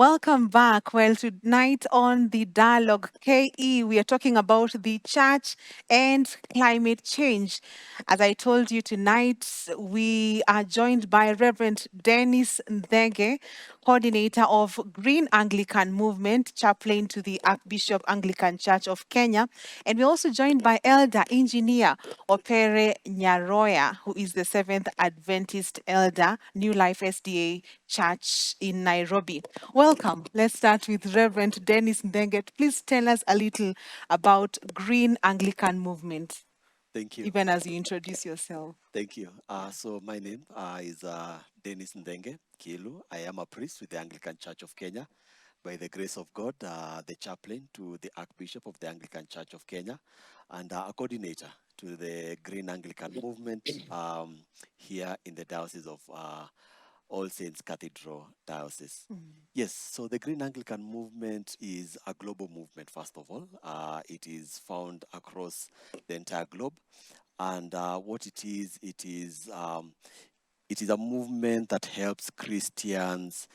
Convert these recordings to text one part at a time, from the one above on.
Welcome back. Well, tonight on the Dialogue KE, we are talking about the church and climate change. As I told you tonight, we are joined by Reverend Dennis Ndege, coordinator of Green Anglican Movement, chaplain to the Archbishop Anglican Church of Kenya. And we're also joined by Elder Engineer Opere Nyaroya, who is the Seventh Adventist Elder, New Life SDA Church in Nairobi. Welcome. Let's start with Reverend Dennis Ndenget. Please tell us a little about Green Anglican Movement, Thank you. even as you introduce yourself. Thank you. So my name is Dennis Ndenge Kilu. I am a priest with the Anglican Church of Kenya. By the grace of God, the chaplain to the Archbishop of the Anglican Church of Kenya, and a coordinator to the Green Anglican Movement here in the Diocese of All Saints Cathedral Diocese. Yes, so the Green Anglican Movement is a global movement, first of all. It is found across the entire globe. And what it is a movement that helps Christians,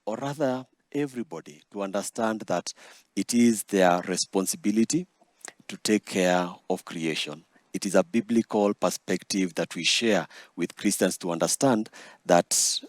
or rather everybody, to understand that it is their responsibility to take care of creation. It is a biblical perspective that we share with Christians to understand that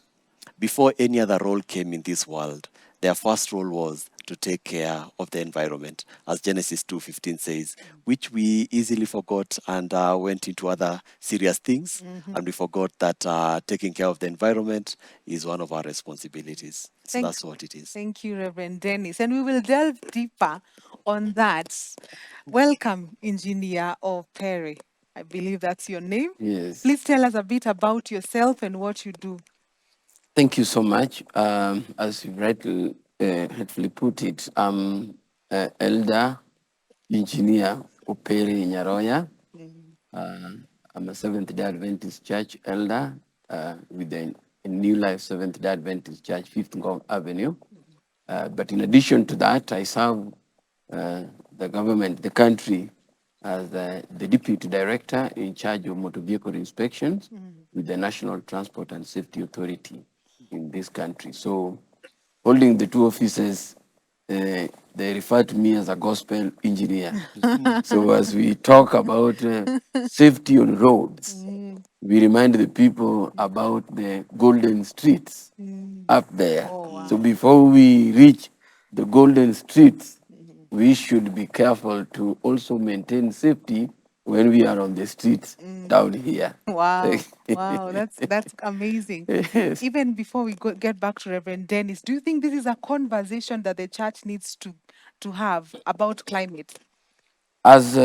before any other role came in this world, their first role was to take care of the environment, as Genesis 2:15 says, which we easily forgot and went into other serious things, and we forgot that taking care of the environment is one of our responsibilities. So Thank, that's what it is. thank you, Reverend Dennis. And we will delve deeper on that. Welcome, Engineer Opere. I believe that's your name. Yes. Please tell us a bit about yourself and what you do. Thank you so much. As you rightfully put it, I'm Elder Engineer Operi Nyaroya. I'm a Seventh-day Adventist Church elder with the New Life Seventh-day Adventist Church, 5th Ngong Avenue. But in addition to that, I serve the government, the country, as the Deputy Director in charge of motor vehicle inspections with the National Transport and Safety Authority in this country. So holding the two offices, they refer to me as a gospel engineer. So as we talk about safety on roads, we remind the people about the golden streets up there. So before we reach the golden streets, we should be careful to also maintain safety when we are on the streets down here. Wow, wow, that's amazing. Yes. Even before we get back to Reverend Dennis, do you think this is a conversation that the church needs to have about climate? As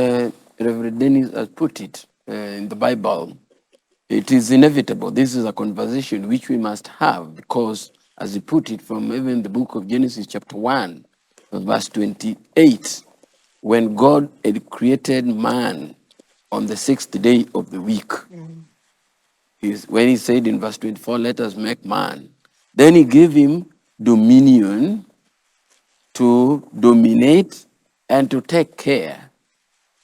Reverend Dennis has put it in the Bible, it is inevitable. This is a conversation which we must have because, as he put it from even the book of Genesis, chapter 1, verse 28, when God had created man on the sixth day of the week, when he said in verse 24, let us make man, then he gave him dominion to dominate and to take care.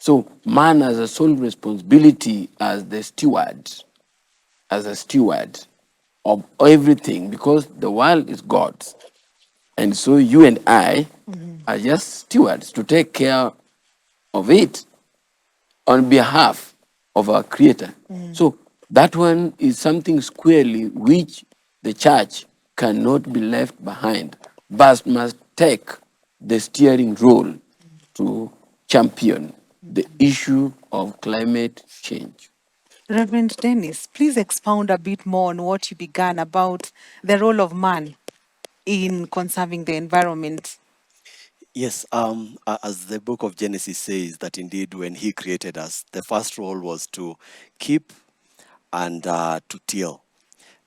So man has a sole responsibility as the steward, as a steward of everything, because the world is God's. And so you and I are just stewards to take care of it on behalf of our Creator. So that one is something squarely which the church cannot be left behind, but must take the steering role to champion the issue of climate change. Reverend Dennis, please expound a bit more on what you began about the role of man in conserving the environment. Yes, as the book of Genesis says, that indeed when he created us, the first role was to keep and to till.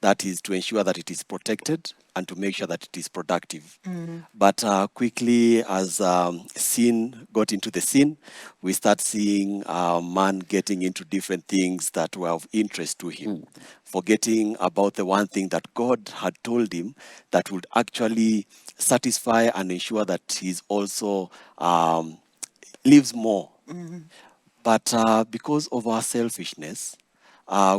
That is to ensure that it is protected and to make sure that it is productive. But quickly, as sin got into the scene, we start seeing man getting into different things that were of interest to him, forgetting about the one thing that God had told him that would actually satisfy and ensure that he's also lives more. But because of our selfishness,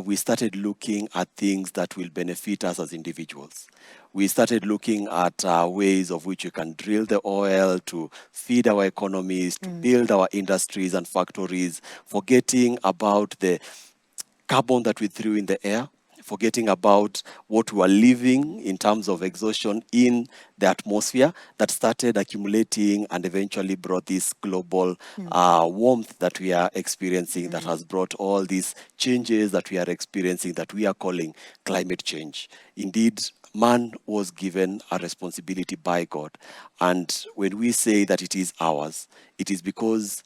we started looking at things that will benefit us as individuals. We started looking at ways of which we can drill the oil to feed our economies, to build our industries and factories, forgetting about the carbon that we threw in the air, forgetting about what we are living in terms of exhaustion in the atmosphere that started accumulating and eventually brought this global warmth that we are experiencing, that has brought all these changes that we are experiencing that we are calling climate change. Indeed, man was given a responsibility by God. And when we say that it is ours, it is because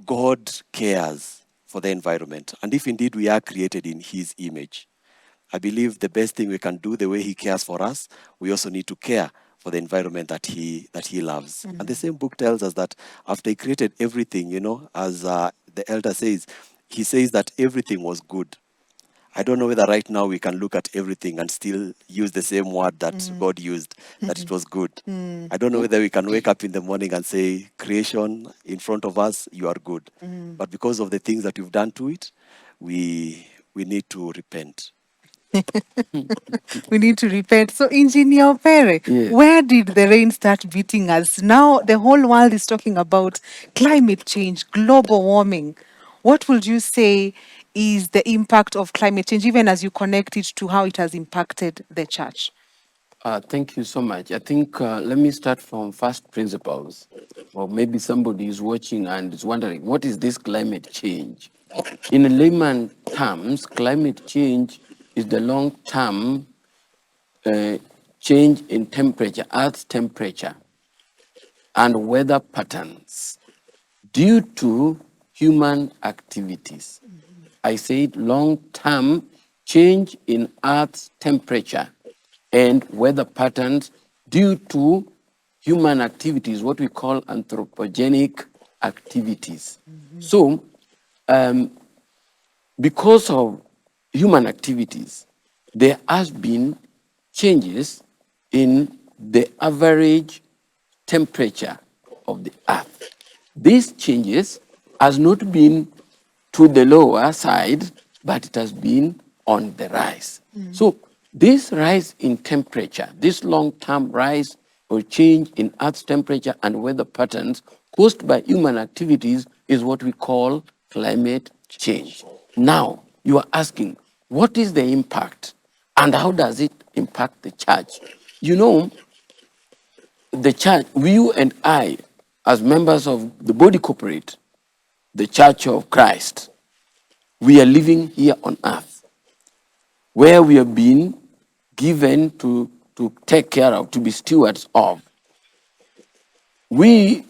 God cares for the environment. And if indeed we are created in his image, I believe the best thing we can do, the way he cares for us, we also need to care for the environment that he loves. And the same book tells us that after he created everything, as the elder says, he says that everything was good. I don't know whether right now we can look at everything and still use the same word that God used, that it was good. I don't know whether we can wake up in the morning and say, creation in front of us, you are good. But because of the things that we've done to it, we need to repent. We need to repent. So, Engineer Pere, Yes. where did the rain start beating us? Now the whole world is talking about climate change, global warming. What would you say is the impact of climate change, even as you connect it to how it has impacted the church? Thank you so much. I think let me start from first principles. Or maybe somebody is watching and is wondering, what is this climate change? In layman terms, climate change is the long-term change in temperature, Earth's temperature, and weather patterns due to human activities. I said long-term change in Earth's temperature and weather patterns due to human activities, what we call anthropogenic activities. So, because of human activities, there has been changes in the average temperature of the earth. These changes has not been to the lower side, but it has been on the rise. So this rise in temperature, this long-term rise or change in Earth's temperature and weather patterns caused by human activities is what we call climate change. Now, you are asking, what is the impact and how does it impact the church? You know, the church, you and I, as members of the body corporate, the Church of Christ, we are living here on earth where we have been given to take care of, to be stewards of. We,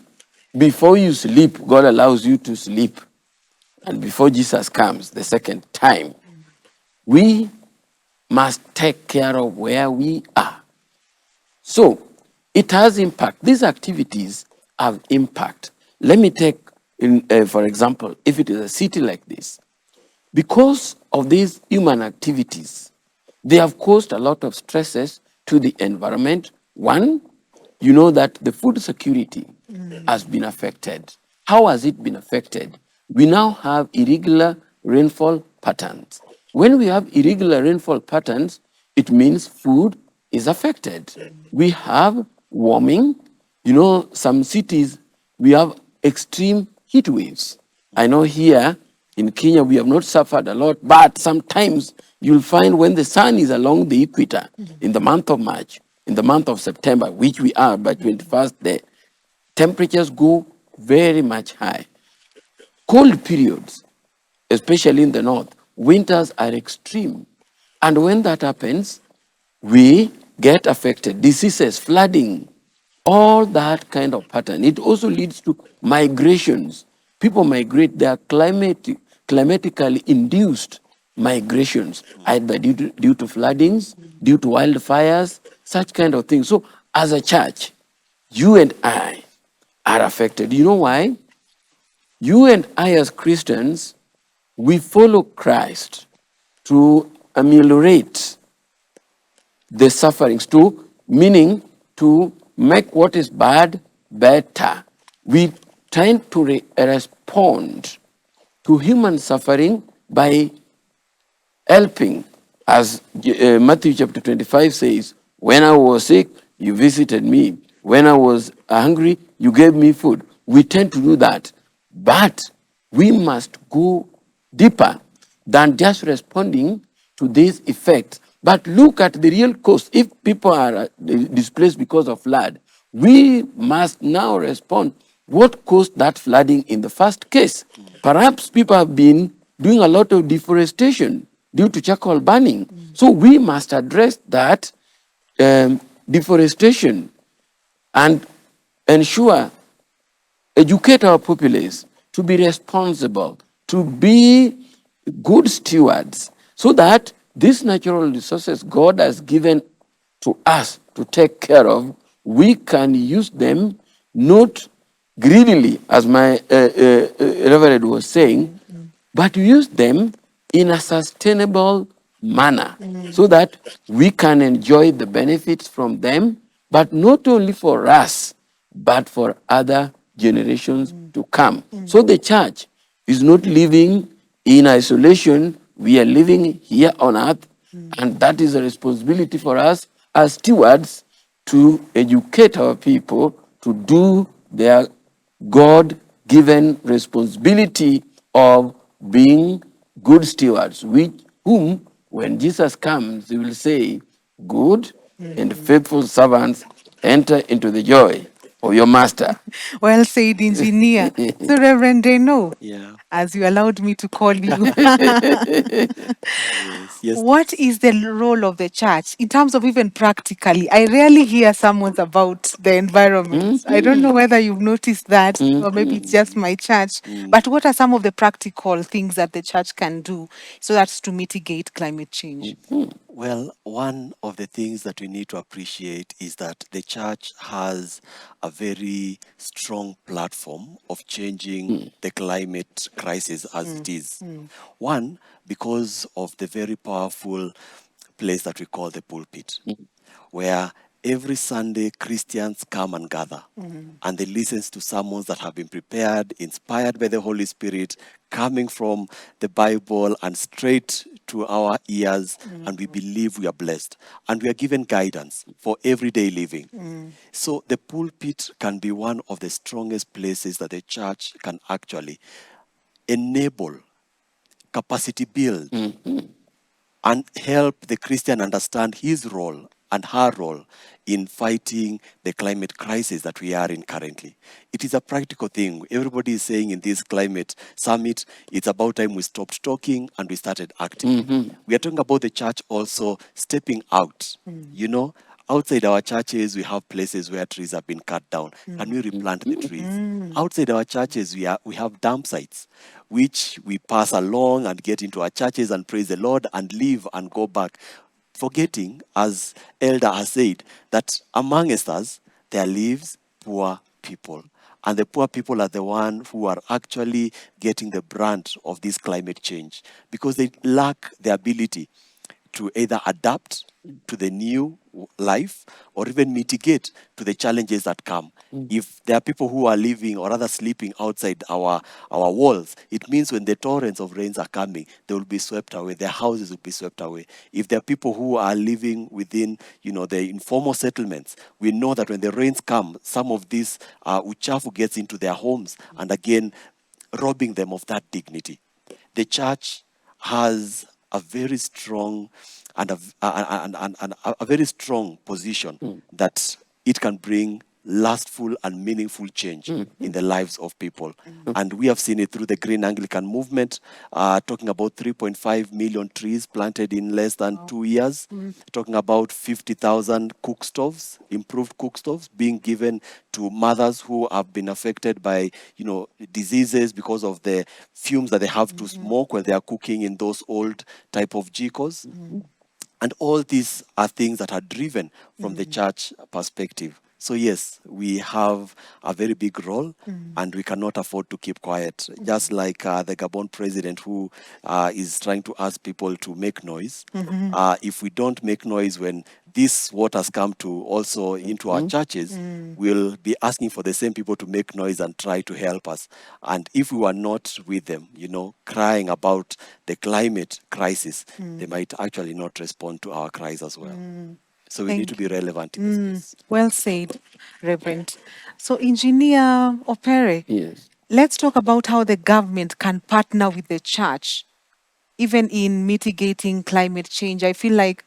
before you sleep, God allows you to sleep. And before Jesus comes the second time, we must take care of where we are. So it has impact. These activities have impact. Let me take, for example, if it is a city like this, because of these human activities, they have caused a lot of stresses to the environment. One, you know that the food security has been affected. How has it been affected? We now have irregular rainfall patterns. When we have irregular rainfall patterns, it means food is affected. We have warming. You know, some cities, we have extreme heat waves. I know here in Kenya, we have not suffered a lot, but sometimes you'll find when the sun is along the equator in the month of March, in the month of September, which we are by 21st, the temperatures go very much high. Cold periods, especially in the north, winters are extreme. And when that happens, we get affected. Diseases, flooding, all that kind of pattern. It also leads to migrations. People migrate, they are climatically induced migrations, either due to floodings, due to wildfires, such kind of things. So as a church, you and I are affected. You know why? You and I as Christians, we follow Christ to ameliorate the sufferings, meaning to make what is bad better. We tend to respond to human suffering by helping, as Matthew chapter 25 says, when I was sick, you visited me. When I was hungry, you gave me food. We tend to do that. But we must go deeper than just responding to these effects. But look at the real cause. If people are displaced because of flood, we must now respond. What caused that flooding in the first case? Perhaps people have been doing a lot of deforestation due to charcoal burning. So we must address that deforestation and ensure, educate our populace to be responsible, to be good stewards, so that these natural resources God has given to us to take care of, we can use them not greedily, as my Reverend was saying, but use them in a sustainable manner so that we can enjoy the benefits from them, but not only for us, but for other generations to come. So the church is not living in isolation. We are living here on earth, and that is a responsibility for us as stewards to educate our people to do their God given responsibility of being good stewards, whom, when Jesus comes, he will say, good and faithful servants, enter into the joy of your master. Well said, engineer. So, Reverend Deno, Yeah. as you allowed me to call you, Yes. Yes. what is the role of the church in terms of even practically? I rarely hear someone about the environment. I don't know whether you've noticed that, or maybe it's just my church. But what are some of the practical things that the church can do so that's to mitigate climate change? Well, one of the things that we need to appreciate is that the church has a very strong platform of changing the climate crisis as it is. One, because of the very powerful place that we call the pulpit, where every Sunday Christians come and gather and they listen to sermons that have been prepared, inspired by the Holy Spirit, coming from the Bible and straight to our ears, and we believe we are blessed. And we are given guidance for everyday living. So the pulpit can be one of the strongest places that the church can actually enable, capacity build, and help the Christian understand his role and her role in fighting the climate crisis that we are in currently. It is a practical thing. Everybody is saying in this climate summit, it's about time we stopped talking and we started acting. We are talking about the church also stepping out. You know, outside our churches, we have places where trees have been cut down. Can we replant the trees? Outside our churches, we have dump sites, which we pass along and get into our churches and praise the Lord and leave and go back, forgetting, as Elder has said, that amongst us, there lives poor people. And the poor people are the ones who are actually getting the brunt of this climate change because they lack the ability to either adapt to the new life or even mitigate to the challenges that come. If there are people who are living or rather sleeping outside our walls, it means when the torrents of rains are coming, they will be swept away. Their houses will be swept away. If there are people who are living within, the informal settlements, we know that when the rains come, some of this uchafu gets into their homes and again robbing them of that dignity. The church has a very strong and a very strong position that it can bring lastful and meaningful change in the lives of people. And we have seen it through the Green Anglican movement, talking about 3.5 million trees planted in less than 2 years, talking about 50,000 cook stoves, improved cook stoves being given to mothers who have been affected by, diseases because of the fumes that they have to smoke when they are cooking in those old type of jikos. And all these are things that are driven from the church perspective. So yes, we have a very big role, and we cannot afford to keep quiet. Just like the Gabon president, who is trying to ask people to make noise. If we don't make noise when this what has come to also into our churches, we'll be asking for the same people to make noise and try to help us. And if we are not with them, crying about the climate crisis, they might actually not respond to our cries as well. So we need to Thank be relevant in this space. Well said, Reverend. So, Engineer Opere, Yes. let's talk about how the government can partner with the church, even in mitigating climate change. I feel like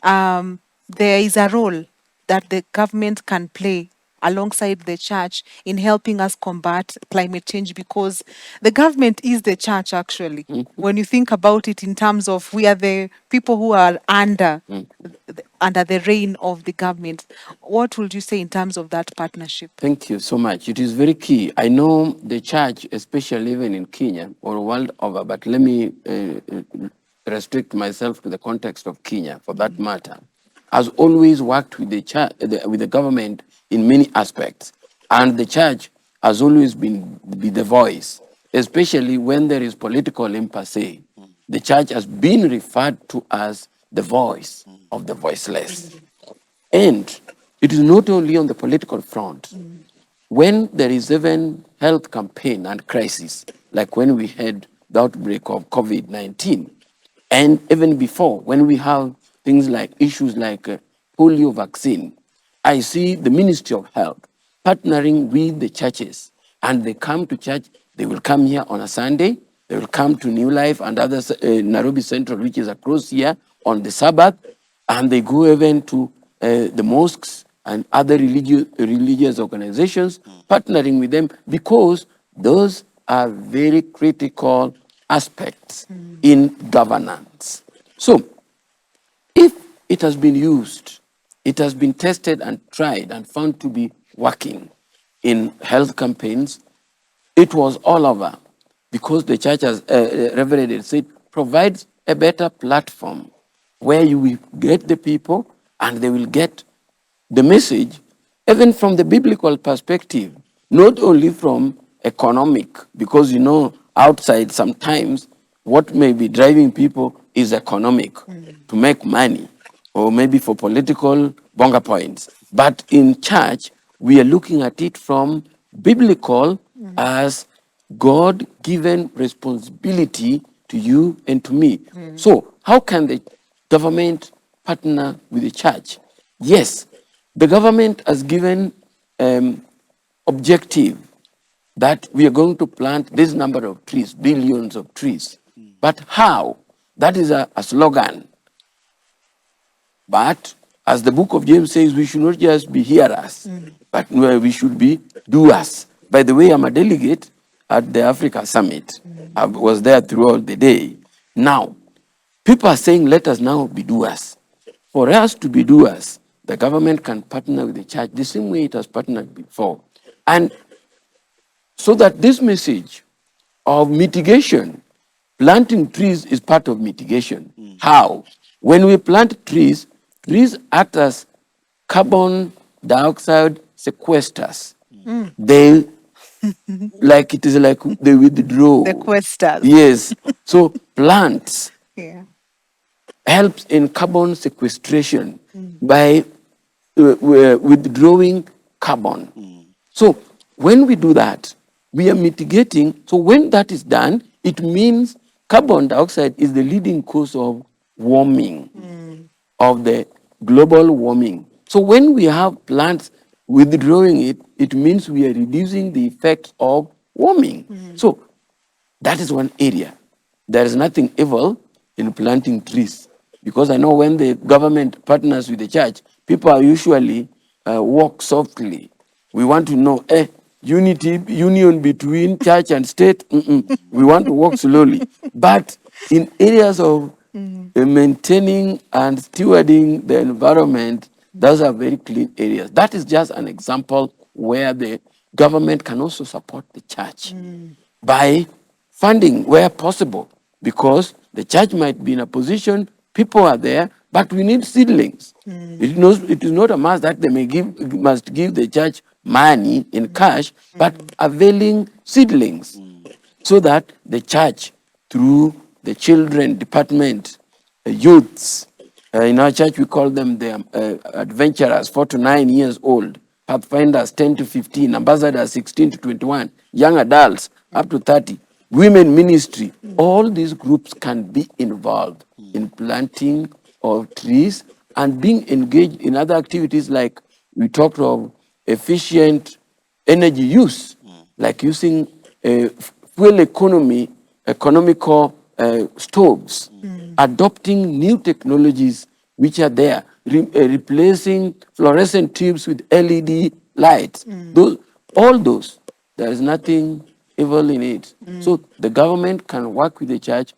there is a role that the government can play alongside the church in helping us combat climate change, because the government is the church actually. When you think about it in terms of we are the people who are under the reign of the government, what would you say in terms of that partnership? Thank you so much. It is very key. I know the church, especially even in Kenya or world over, but let me restrict myself to the context of Kenya for that matter, has always worked with with the government in many aspects. And the church has always be the voice, especially when there is political impasse. The church has been referred to as the voice of the voiceless. And it is not only on the political front. When there is even health campaign and crisis, like when we had the outbreak of COVID-19, and even before, when we have things like issues like polio vaccine, I see the Ministry of Health partnering with the churches, and they come to church. They will come here on a Sunday. They will come to New Life and other Nairobi Central, which is across here on the Sabbath, and they go even to the mosques and other religious organizations, partnering with them, because those are very critical aspects in governance. So, if it has been used, it has been tested and tried and found to be working in health campaigns, it was all over, because the church, as Reverend had said, provides a better platform where you will get the people and they will get the message, even from the biblical perspective, not only from economic, because outside sometimes what may be driving people is economic, to make money, or maybe for political bonga points. But in church, we are looking at it from biblical as God-given responsibility to you and to me. So how can the government partner with the church? Yes, the government has given objective that we are going to plant this number of trees, billions of trees. But how? That is a slogan. But as the book of James says, we should not just be hearers, but we should be doers. By the way, I'm a delegate at the Africa Summit. I was there throughout the day. Now, people are saying, let us now be doers. For us to be doers, the government can partner with the church the same way it has partnered before. And so that this message of mitigation, planting trees is part of mitigation. How? When we plant trees, trees act as carbon dioxide sequesters. They, it is like they withdraw. The questers. Yes. So plants Yeah. helps in carbon sequestration by withdrawing carbon. So when we do that, we are mitigating. So when that is done, it means carbon dioxide is the leading cause of warming, of the global warming. So when we have plants withdrawing it, it means we are reducing the effects of warming. So that is one area. There is nothing evil in planting trees, because I know when the government partners with the church, people are usually walk softly. We want to know, union between church and state. We want to walk slowly. But in areas of maintaining and stewarding the environment, those are very clean areas. That is just an example where the government can also support the church by funding where possible, because the church might be in a position, people are there, But we need seedlings. It is not a must that they must give the church money in cash, but availing seedlings so that the church, through the children department, youths, in our church we call them the adventurers, 4 to 9 years old, pathfinders 10 to 15, ambassadors 16 to 21, young adults up to 30, women ministry. All these groups can be involved in planting of trees and being engaged in other activities like we talked of efficient energy use, like using fuel economical stoves, adopting new technologies which are there, replacing fluorescent tubes with LED lights. All those, there is nothing evil in it. So the government can work with the church,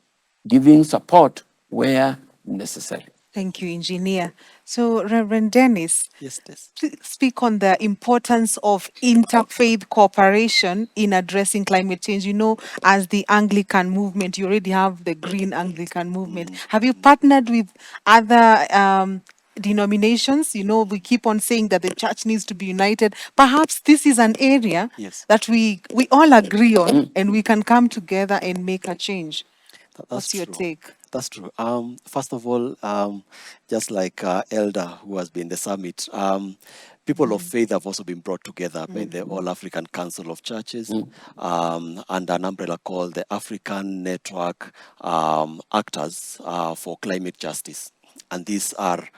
giving support where necessary. Thank you, Engineer. So, Reverend Dennis, Yes, yes. please speak on the importance of interfaith cooperation in addressing climate change. You know, as the Anglican movement, you already have the Green Anglican movement. Have you partnered with other denominations? You know, we keep on saying that the church needs to be united. Perhaps this is an area Yes. that we all agree on, and we can come together and make a change. That's What's your true. take? That's true. First of all, just like Elder who has been the summit, people of faith have also been brought together by the All African Council of Churches and an umbrella called the African Network Actors for Climate Justice. And these are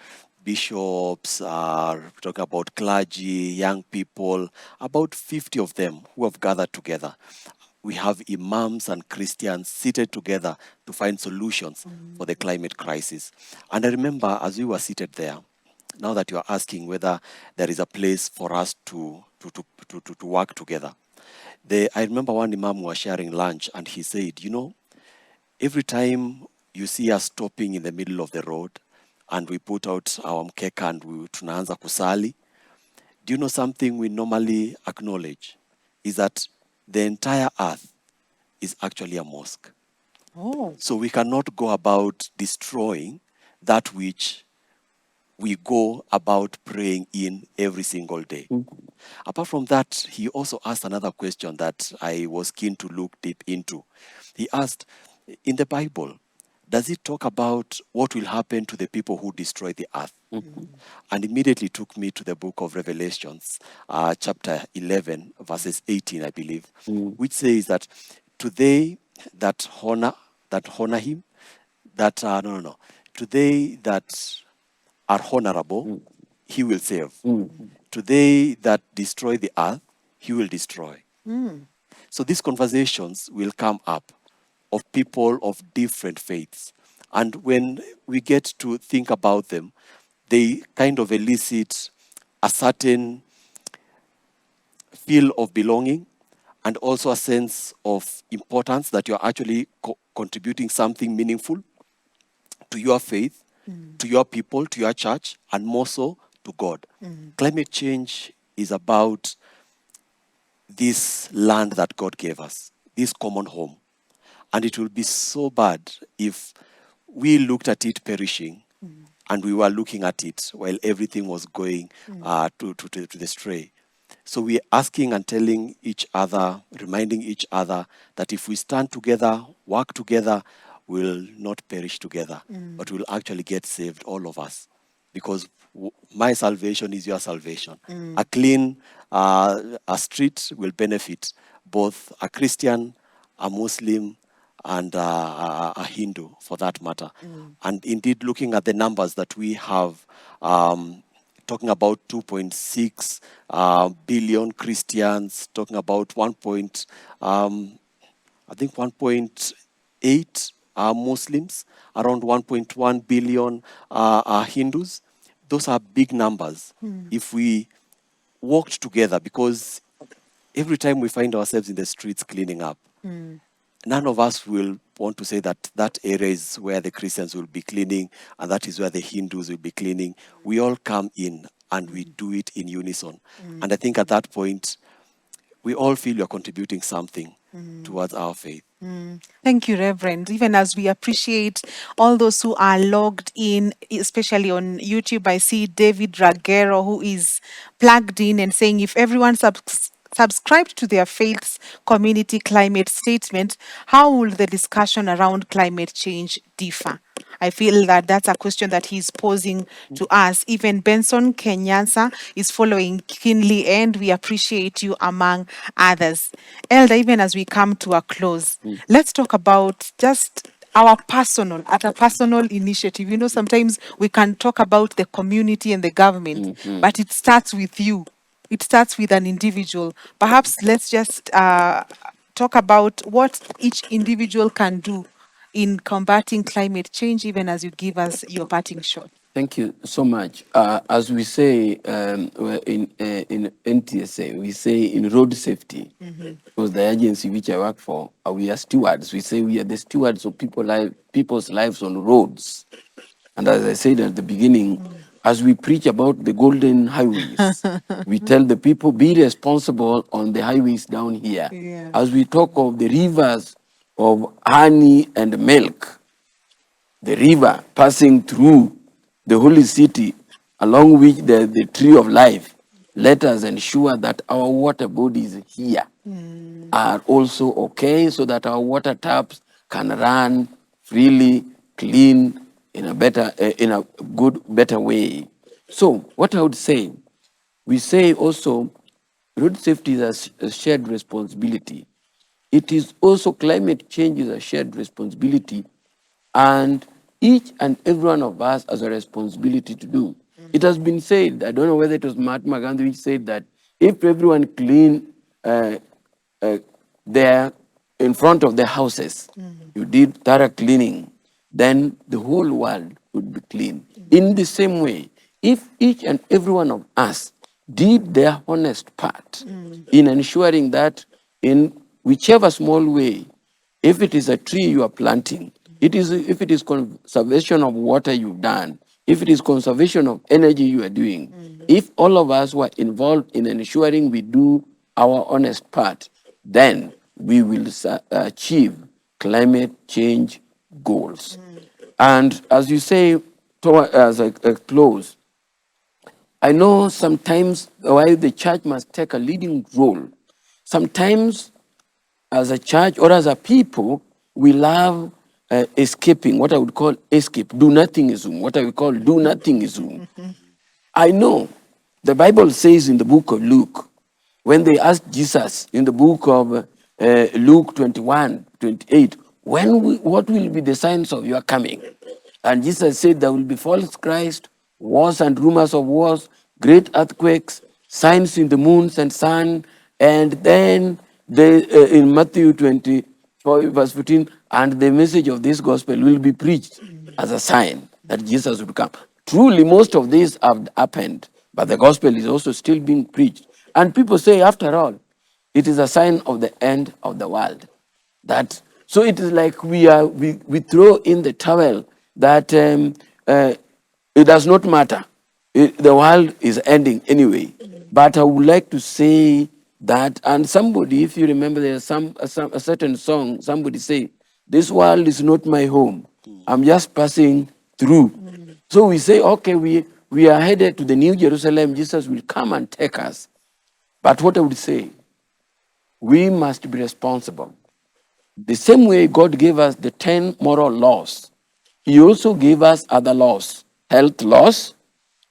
bishops, we're talking about clergy, young people, about 50 of them who have gathered together. We have imams and Christians seated together to find solutions for the climate crisis. And I remember as we were seated there, now that you are asking whether there is a place for us to work together. I remember one imam was sharing lunch and he said, you know, every time you see us stopping in the middle of the road and we put out our mkeka and tunaanza kusali, do you know something we normally acknowledge is that the entire earth is actually a mosque. Oh. So we cannot go about destroying that which we go about praying in every single day. Apart from that, he also asked another question that I was keen to look deep into. He asked, in the Bible, does it talk about what will happen to the people who destroy the earth? And immediately took me to the book of Revelations, chapter 11, verses 18, I believe, which says that to they that honor him, to they that are honorable, he will save. To they that destroy the earth, he will destroy. So these conversations will come up of people of different faiths. And when we get to think about them, they kind of elicit a certain feel of belonging and also a sense of importance that you're actually contributing something meaningful to your faith, to your people, to your church, and more so to God. Climate change is about this land that God gave us, this common home. And it will be so bad if we looked at it perishing and we were looking at it while everything was going to the stray. So we're asking and telling each other, reminding each other that if we stand together, work together, we'll not perish together, but we'll actually get saved, all of us. Because my salvation is your salvation. A clean a street will benefit both a Christian, a Muslim, and a Hindu, for that matter. And indeed, looking at the numbers that we have, talking about 2.6 billion Christians, talking about 1.8 Muslims, around 1.1 billion Hindus. Those are big numbers. If we worked together, because every time we find ourselves in the streets cleaning up, none of us will want to say that that area is where the Christians will be cleaning and that is where the Hindus will be cleaning. We all come in and we do it in unison. And I think at that point, we all feel we are contributing something towards our faith. Thank you, Reverend. Even as we appreciate all those who are logged in, especially on YouTube, I see David Ragero, who is plugged in and saying if everyone subscribed to their faith's community climate statement, how will the discussion around climate change differ? I feel that that's a question that he's posing to us. Even Benson Kenyansa is following keenly, and we appreciate you among others. Elder, even as we come to a close, let's talk about just our personal, at a personal initiative. You know, sometimes we can talk about the community and the government, but it starts with you. It starts with an individual. Perhaps let's just talk about what each individual can do in combating climate change, even as you give us your parting shot. Thank you so much. As we say in NTSA, we say in road safety, because the agency which I work for, we are stewards. We say we are the stewards of people's lives on roads. And as I said at the beginning, as we preach about the golden highways, we tell the people, be responsible on the highways down here. Yeah. As we talk of the rivers of honey and milk, the river passing through the holy city, along which the tree of life, let us ensure that our water bodies here are also okay, so that our water taps can run freely, clean, in a better way. So what I would say, we say also road safety is a shared responsibility. It is also climate change is a shared responsibility, and each and every one of us has a responsibility to do. It has been said, I don't know whether it was Mahatma Gandhi which said that if everyone clean there in front of their houses, you did thorough cleaning, then the whole world would be clean. In the same way, if each and every one of us did their honest part in ensuring that in whichever small way, if it is a tree you are planting, if it is conservation of water you've done, if it is conservation of energy you are doing, if all of us were involved in ensuring we do our honest part, then we will achieve climate change goals. And as you say, as a close, I know sometimes why the church must take a leading role. Sometimes as a church or as a people, we love escaping, what I would call escape, do nothingism, what I would call do nothingism. I know the Bible says in the book of Luke, when they asked Jesus in the book of Luke 21:28, what will be the signs of your coming? And Jesus said there will be false Christ, wars and rumors of wars, great earthquakes, signs in the moons and sun, and then in Matthew 24, verse 15, and the message of this gospel will be preached as a sign that Jesus would come. Truly, most of these have happened, but the gospel is also still being preached. And people say, after all, it is a sign of the end of the world. That so it is like we throw in the towel that it does not matter. The world is ending anyway. But I would like to say that, and somebody, if you remember, there's a certain song. Somebody say, "This world is not my home. I'm just passing through." So we say, okay, we are headed to the New Jerusalem. Jesus will come and take us. But what I would say, we must be responsible. The same way God gave us the 10 moral laws, He also gave us other laws, health laws,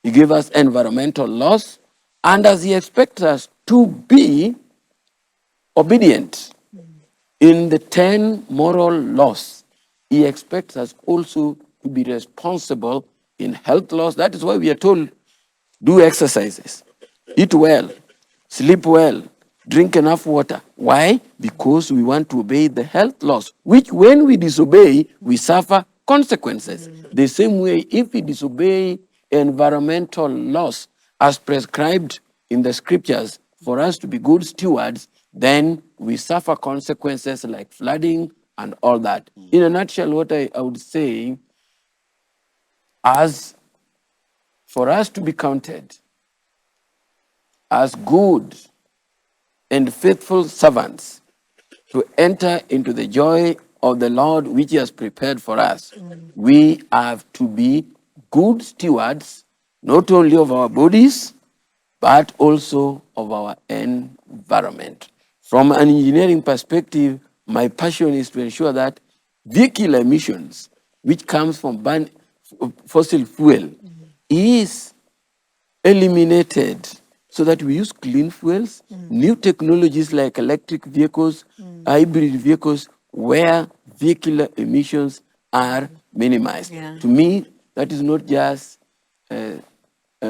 He gave us environmental laws, and as He expects us to be obedient in the 10 moral laws, He expects us also to be responsible in health laws. That is why we are told, do exercises, eat well, sleep well, drink enough water. Why? Because we want to obey the health laws, which when we disobey, we suffer consequences. The same way, if we disobey environmental laws as prescribed in the scriptures for us to be good stewards, then we suffer consequences like flooding and all that. In a nutshell, what I would say, as for us to be counted as good and faithful servants to enter into the joy of the Lord which He has prepared for us. We have to be good stewards, not only of our bodies, but also of our environment. From an engineering perspective, my passion is to ensure that vehicle emissions, which comes from fossil fuel, is eliminated so that we use clean fuels, new technologies like electric vehicles, hybrid vehicles, where vehicular emissions are minimized. Yeah. To me, that is not just a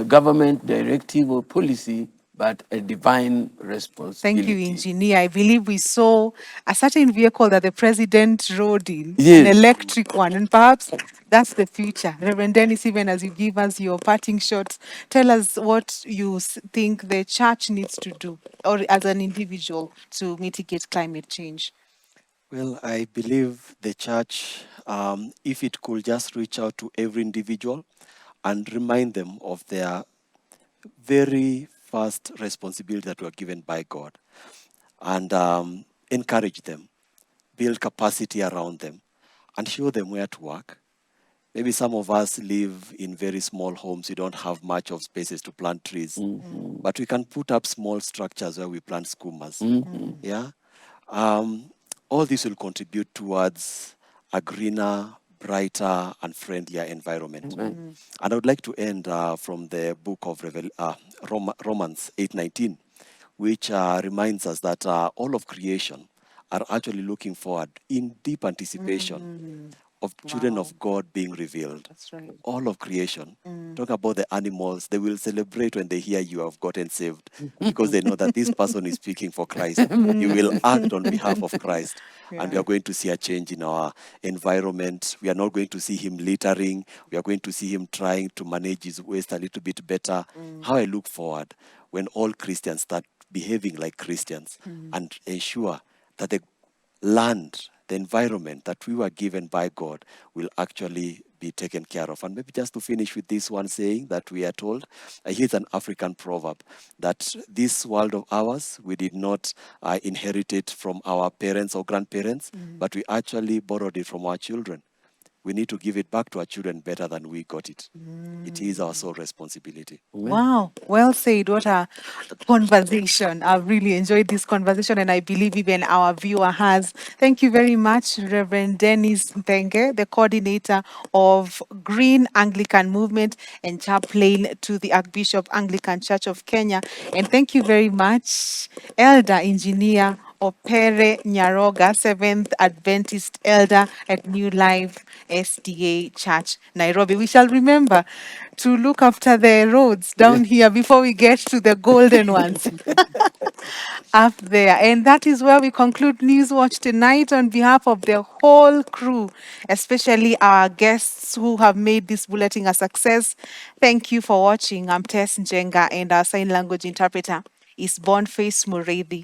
government directive or policy, but a divine responsibility. Thank you, engineer. I believe we saw a certain vehicle that the president rode in, an Yes. electric one, and perhaps that's the future. Reverend Dennis, even as you give us your parting shots, tell us what you think the church needs to do, or as an individual, to mitigate climate change. Well, I believe the church, if it could just reach out to every individual and remind them of their very first responsibility that were given by God, and encourage them, build capacity around them, and show them where to work. Maybe some of us live in very small homes. We don't have much of spaces to plant trees, but we can put up small structures where we plant skumas. Yeah. All this will contribute towards a greener, brighter, and friendlier environment. And I would like to end from the book of Romans 8:19, which reminds us that all of creation are actually looking forward in deep anticipation of children of God being revealed. That's right. All of creation. Talk about the animals. They will celebrate when they hear you have gotten saved because they know that this person is speaking for Christ. You will act on behalf of Christ. And we are going to see a change in our environment. We are not going to see him littering. We are going to see him trying to manage his waste a little bit better. How I look forward when all Christians start behaving like Christians and ensure that the land, the environment that we were given by God will actually be taken care of. And maybe just to finish with this one saying that we are told, here's an African proverb, that this world of ours, we did not inherit it from our parents or grandparents, but we actually borrowed it from our children. We need to give it back to our children better than we got it. It is our sole responsibility. Wow, well said. What a conversation. I've really enjoyed this conversation, and I believe even our viewer has. Thank you very much, Reverend Dennis Mpenge, the coordinator of Green Anglican Movement and chaplain to the Archbishop Anglican Church of Kenya. And thank you very much, Elder Engineer Opere Nyaroga, Seventh Adventist Elder at New Life SDA Church, Nairobi. We shall remember to look after the roads down here before we get to the golden ones up there. And that is where we conclude Newswatch tonight on behalf of the whole crew, especially our guests who have made this bulletin a success. Thank you for watching. I'm Tess Njenga, and our sign language interpreter is Boniface Mureithi.